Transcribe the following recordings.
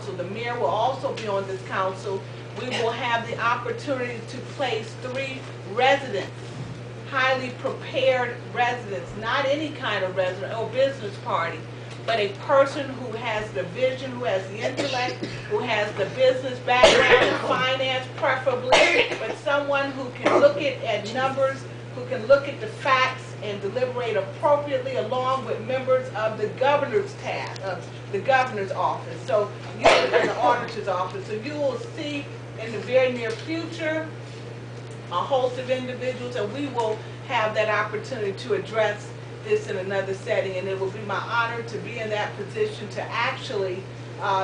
council. The mayor will also be on this council. We will have the opportunity to place 3 residents, highly prepared residents, not any kind of resident or business party, but a person who has the vision, who has the intellect, who has the business background, finance preferably, but someone who can look at numbers, who can look at the facts and deliberate appropriately along with members of the governor's the governor's office, so you and the auditor's office. So you will see in the very near future a host of individuals, and we will have that opportunity to address this in another setting, and it will be my honor to be in that position to actually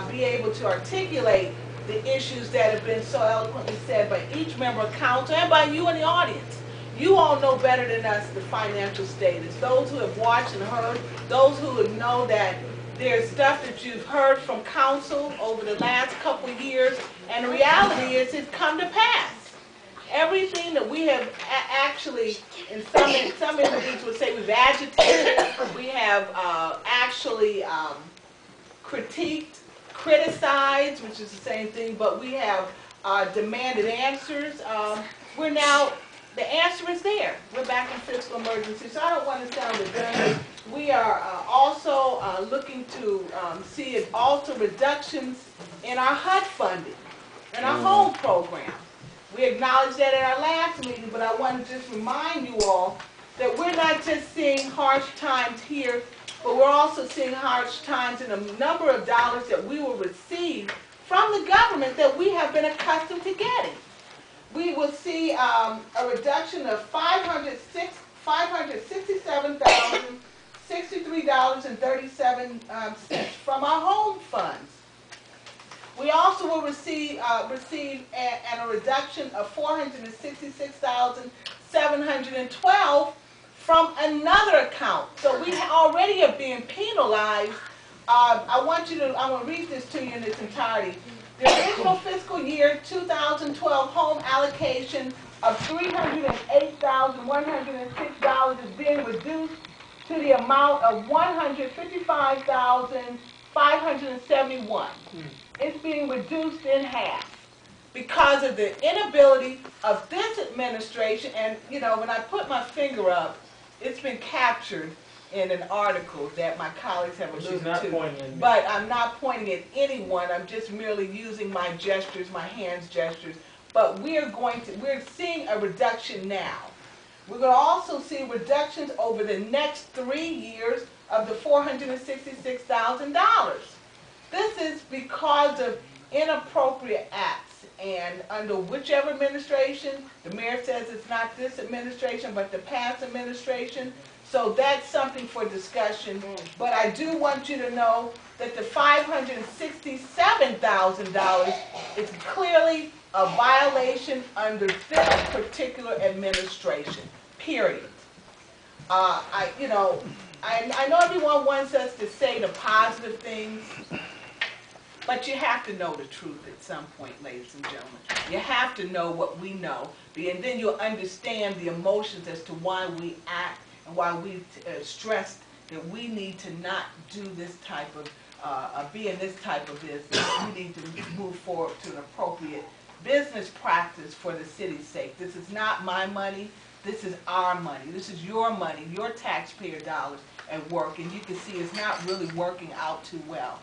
be able to articulate the issues that have been so eloquently said by each member of council and by you in the audience. You all know better than us the financial status. Those who have watched and heard, those who would know that there's stuff that you've heard from council over the last couple of years, and the reality is it's come to pass. Everything that we have actually, in some individuals would say we've agitated, we have actually critiqued, criticized, which is the same thing, but we have demanded answers. We're now, the answer is there. We're back in fiscal emergency, so I don't want to sound redundant. We are also looking to see also reductions in our HUD funding, in our home program. We acknowledged that at our last meeting, but I want to just remind you all that we're not just seeing harsh times here, but we're also seeing harsh times in a number of dollars that we will receive from the government that we have been accustomed to getting. We will see a reduction of $567,063.37 from our home funds. We also will receive a reduction of $466,712 from another account. So we already are being penalized. I'm going to read this to you in its entirety. The original fiscal year 2012 home allocation of $308,106 is being reduced to the amount of $155,571. It's being reduced in half because of the inability of this administration. And, you know, when I put my finger up, it's been captured in an article that my colleagues have alluded to. But I'm not pointing at anyone. I'm just merely using my gestures, my hands gestures. But we're seeing a reduction now. We're going to also see reductions over the next 3 years of the $466,000. This is because of inappropriate acts, and under whichever administration, the mayor says it's not this administration, but the past administration, so that's something for discussion. But I do want you to know that the $567,000 is clearly a violation under this particular administration, period. I know everyone wants us to say the positive things, but you have to know the truth at some point, ladies and gentlemen. You have to know what we know, and then you'll understand the emotions as to why we act and why we stressed that we need to not do this type of, be in this type of business. We need to move forward to an appropriate business practice for the city's sake. This is not my money. This is our money. This is your money, your taxpayer dollars at work, and you can see it's not really working out too well.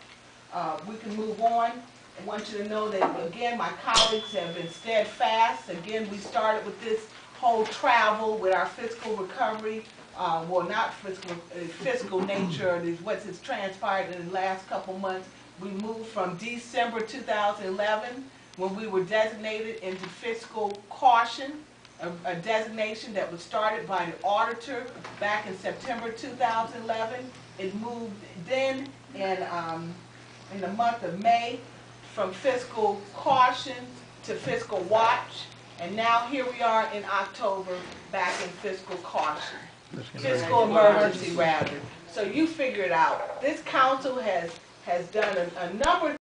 We can move on. I want you to know that, again, my colleagues have been steadfast. Again, we started with this whole travel with our fiscal recovery. Well, not fiscal nature, what's transpired in the last couple months. We moved from December 2011, when we were designated, into fiscal caution, a designation that was started by the auditor back in September 2011. It moved then in the month of May from fiscal caution to fiscal watch, and now here we are in October back in fiscal caution. Fiscal emergency, rather. So you figure it out. This council has done a number of